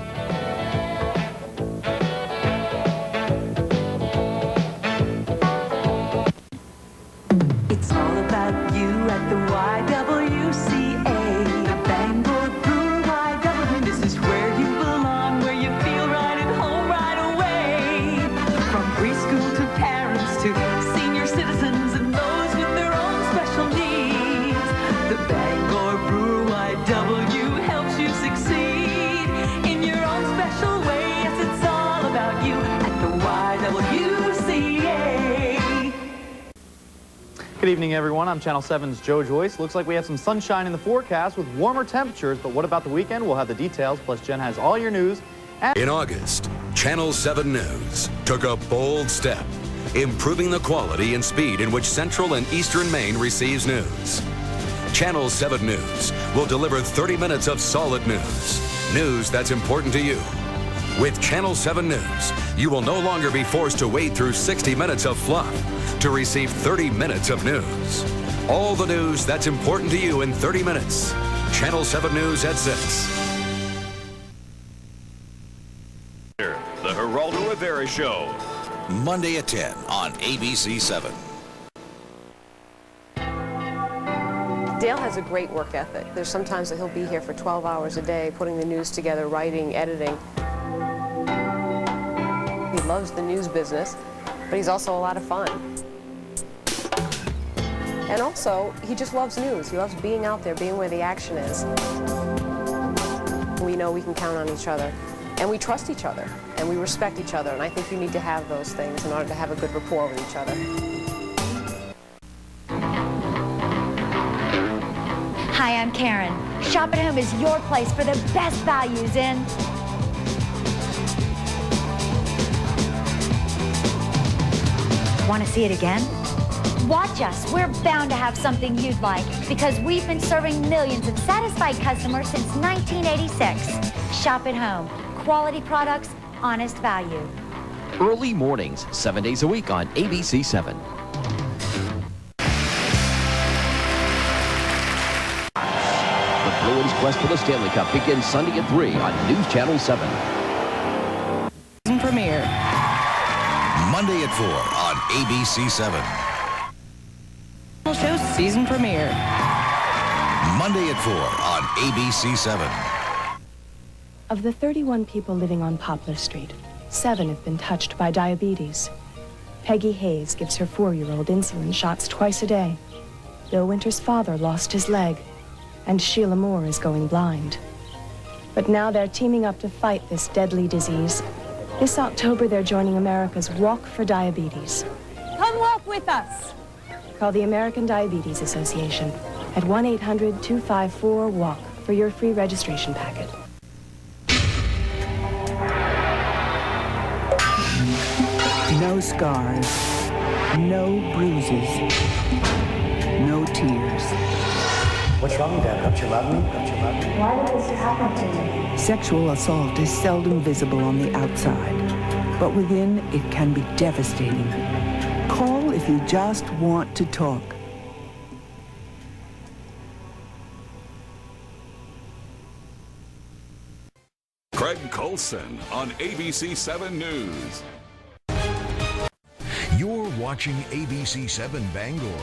S10: It's all about you at the YWCA, the Bangor Brewer YW. This is where you belong, where you feel right at home right away. From preschool to parents to senior citizens and those with their own special needs. The Bangor Brewer YW helps you succeed in your own special way. Yes, it's all about you at the YWCA.
S11: Good evening, everyone. I'm Channel 7's Joyce. Looks like we have some sunshine in the forecast with warmer temperatures, but what about the weekend? We'll have the details, plus Jen has all your news.
S12: In August, Channel 7 News took a bold step, improving the quality and speed in which Central and Eastern Maine receives news. Channel 7 News will deliver 30 minutes of solid news, news that's important to you. With Channel 7 News, you will no longer be forced to wait through 60 minutes of fluff to receive 30 minutes of news. All the news that's important to you in 30 minutes. Channel 7 News at 6.
S6: The Geraldo Rivera Show.
S9: Monday at 10 on ABC 7.
S14: Dale has a great work ethic. There's sometimes that he'll be here for 12 hours a day, putting the news together, writing, editing. He loves the news business, but he's also a lot of fun. And also, he just loves news. He loves being out there, being where the action is. We know we can count on each other, and we trust each other, and we respect each other, and I think you need to have those things in order to have a good rapport with each other.
S16: Hi, I'm Karen. Shop at Home is your place for the best values in... Want to see it again? Watch us. We're bound to have something you'd like because we've been serving millions of satisfied customers since 1986. Shop at Home. Quality products, honest value.
S22: Early mornings, 7 days a week on ABC 7. The Bruins' quest for the Stanley Cup begins Sunday at 3 on News Channel 7.
S10: Premiere.
S9: Monday at 4 on ABC 7.
S10: Show season premiere.
S9: Monday at 4 on ABC 7.
S18: Of the 31 people living on Poplar Street, 7 have been touched by diabetes. Peggy Hayes gives her 4-year-old insulin shots twice a day. Bill Winter's father lost his leg, and Sheila Moore is going blind. But now they're teaming up to fight this deadly disease. This October, they're joining America's Walk for Diabetes.
S16: Come walk with us.
S18: Call the American Diabetes Association at 1-800-254-WALK for your free registration packet.
S20: No scars, no bruises, no tears.
S19: What's wrong, Dad? Don't you love me? Don't you love me?
S16: Why did this happen to me?
S20: Sexual assault is seldom visible on the outside, but within it can be devastating. Call if you just want to talk.
S30: Craig Colson on ABC 7 News.
S17: You're watching ABC 7 Bangor.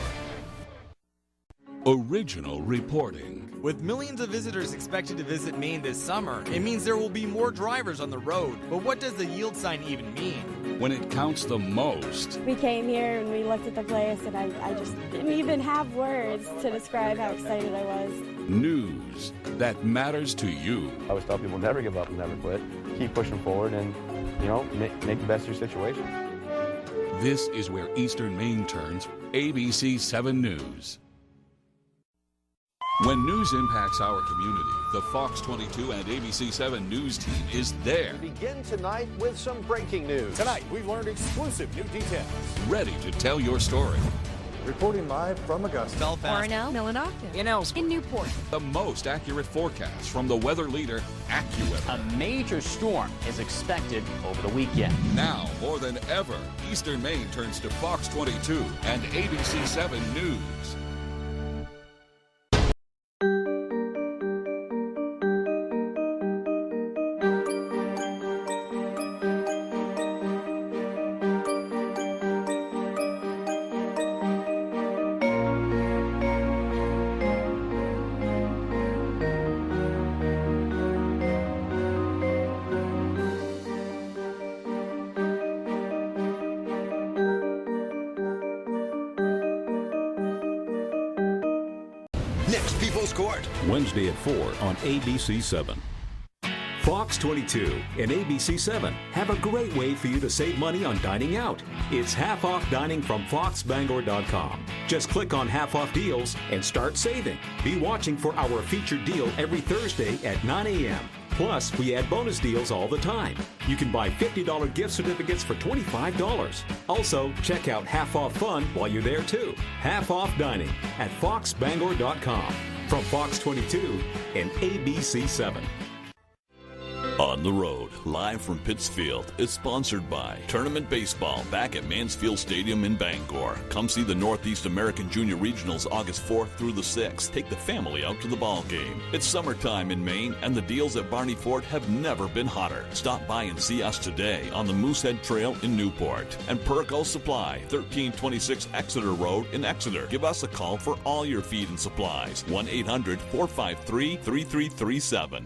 S30: Original reporting
S1: With millions of visitors expected to visit Maine this summer, it means there will be more drivers on the road. But what does the yield sign even mean?
S5: When it counts the most.
S2: We came here and we looked at the place, and I just didn't even have words to describe how excited I was.
S5: News that matters to you.
S23: I always tell people never give up and never quit. Keep pushing forward and, you know, make the best of your situation.
S5: This is where Eastern Maine turns. ABC 7 News. When news impacts our community, the Fox 22 and ABC 7 News team is there.
S8: We begin tonight with some breaking news.
S5: Tonight,
S8: we've learned exclusive new details.
S5: Ready to tell your story.
S8: Reporting live from Augusta,
S1: Belfast,
S2: Orono, Millinocket,
S1: in Ellsworth,
S2: in Newport.
S5: The most accurate forecast from the weather leader, AccuWeather.
S21: A major storm is expected over the weekend.
S5: Now, more than ever, Eastern Maine turns to Fox 22 and ABC 7 News.
S9: Next People's Court.
S24: Wednesday at 4 on ABC 7. Fox 22 and ABC 7 have a great way for you to save money on dining out. It's half off dining from foxbangor.com. Just click on half off deals and start saving. Be watching for our featured deal every Thursday at 9 a.m. Plus, we add bonus deals all the time. You can buy $50 gift certificates for $25. Also, check out Half Off Fun while you're there too. Half Off Dining at foxbangor.com. From Fox 22 and ABC 7.
S25: On the Road, live from Pittsfield, is sponsored by Tournament Baseball back at Mansfield Stadium in Bangor. Come see the Northeast American Junior Regionals August 4th through the 6th. Take the family out to the ball game. It's summertime in Maine, and the deals at Barney Ford have never been hotter. Stop by and see us today on the Moosehead Trail in Newport. And Perco Supply, 1326 Exeter Road in Exeter. Give us a call for all your feed and supplies. 1-800-453-3337.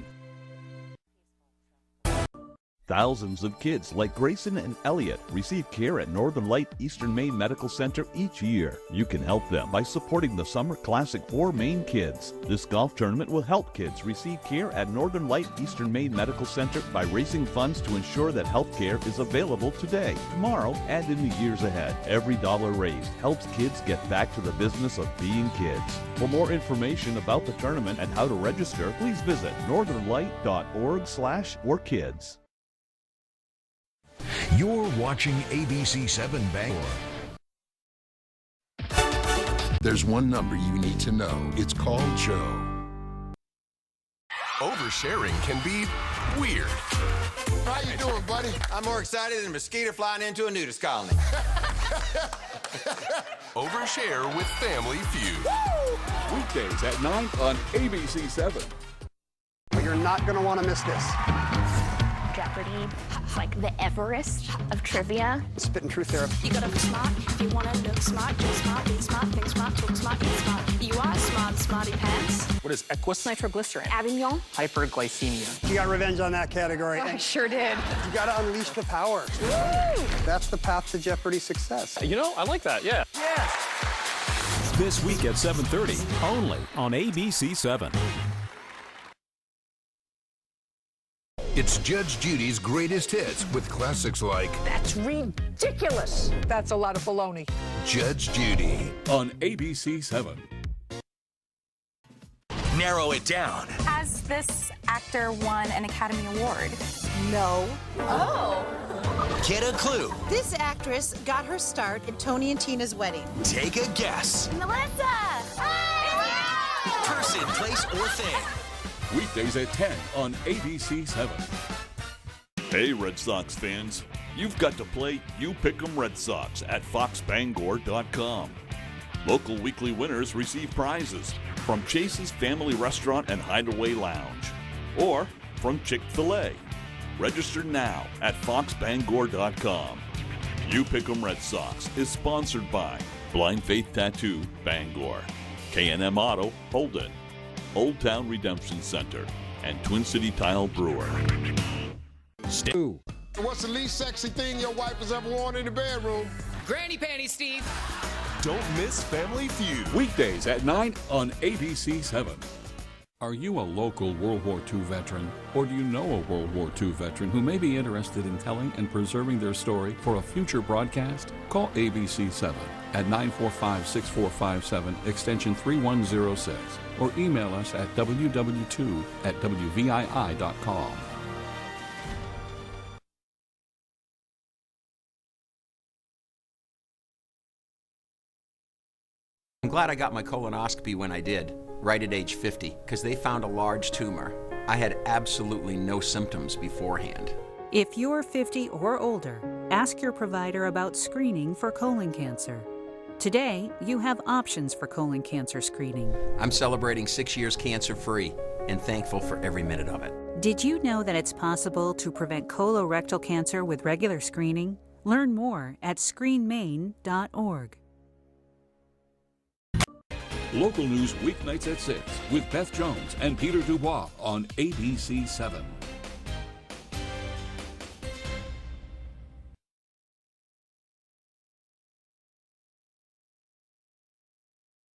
S26: Thousands of kids like Grayson and Elliot receive care at Northern Light Eastern Maine Medical Center each year. You can help them by supporting the Summer Classic for Maine Kids. This golf tournament will help kids receive care at Northern Light Eastern Maine Medical Center by raising funds to ensure that health care is available today, tomorrow, and in the years ahead. Every dollar raised helps kids get back to the business of being kids. For more information about the tournament and how to register, please visit northernlight.org/forkids.
S9: You're watching ABC 7 Bangor. There's one number you need to know. It's called Joe.
S27: Oversharing can be weird.
S28: How you doing, buddy? I'm more excited than a mosquito flying into a nudist colony.
S27: Overshare with Family Feud.
S5: Woo! Weekdays at 9 on ABC 7.
S29: You're not going to want to miss this.
S30: Jeopardy, like the Everest of trivia.
S29: Spit and truth therapy.
S30: You gotta be smart if you wanna look smart. Be smart, think smart, talk smart, eat smart. You are smart, smarty pants.
S28: What is Equus?
S30: Nitroglycerin. Avignon.
S29: Hyperglycemia. You got revenge on that category.
S30: Oh, I sure did.
S29: You got to unleash the power.
S30: Woo!
S29: That's the path to Jeopardy success.
S5: You know, I like that, yeah.
S29: Yes!
S24: This week at 7:30, only on ABC 7.
S9: It's Judge Judy's greatest hits with classics like
S29: That's ridiculous. That's a lot of baloney.
S9: Judge Judy
S5: on ABC 7.
S27: Narrow it down.
S31: Has this actor won an Academy Award?
S30: No.
S31: Oh.
S27: Get a clue.
S32: This actress got her start at Tony and Tina's wedding.
S27: Take a guess.
S31: Melissa!
S27: Person, place, or thing.
S5: Weekdays at 10 on ABC 7.
S25: Hey, Red Sox fans. You've got to play You Pick 'em Red Sox at foxbangor.com. Local weekly winners receive prizes from Chase's Family Restaurant and Hideaway Lounge or from Chick-fil-A. Register now at foxbangor.com. You Pick 'em Red Sox is sponsored by Blind Faith Tattoo, Bangor, K&M Auto, Holden, Old Town Redemption Center, and Twin City Tile Brewer.
S3: What's the least sexy thing your wife has ever worn in the bedroom?
S4: Granny panties, Steve.
S6: Don't miss Family Feud.
S5: Weekdays at 9 on ABC 7. Are you a local World War II veteran? Or do you know a World War II veteran who may be interested in telling and preserving their story for a future broadcast? Call ABC 7 at 945-6457, extension 3106, or email us at www.wvii.com.
S7: I'm glad I got my colonoscopy when I did, right at age 50, because they found a large tumor. I had absolutely no symptoms beforehand.
S10: If you're 50 or older, ask your provider about screening for colon cancer. Today, you have options for colon cancer screening.
S7: I'm celebrating 6 years cancer-free and thankful for every minute of it.
S10: Did you know that it's possible to prevent colorectal cancer with regular screening? Learn more at screenmaine.org.
S5: Local news weeknights at 6 with Beth Jones and Peter Dubois on ABC 7.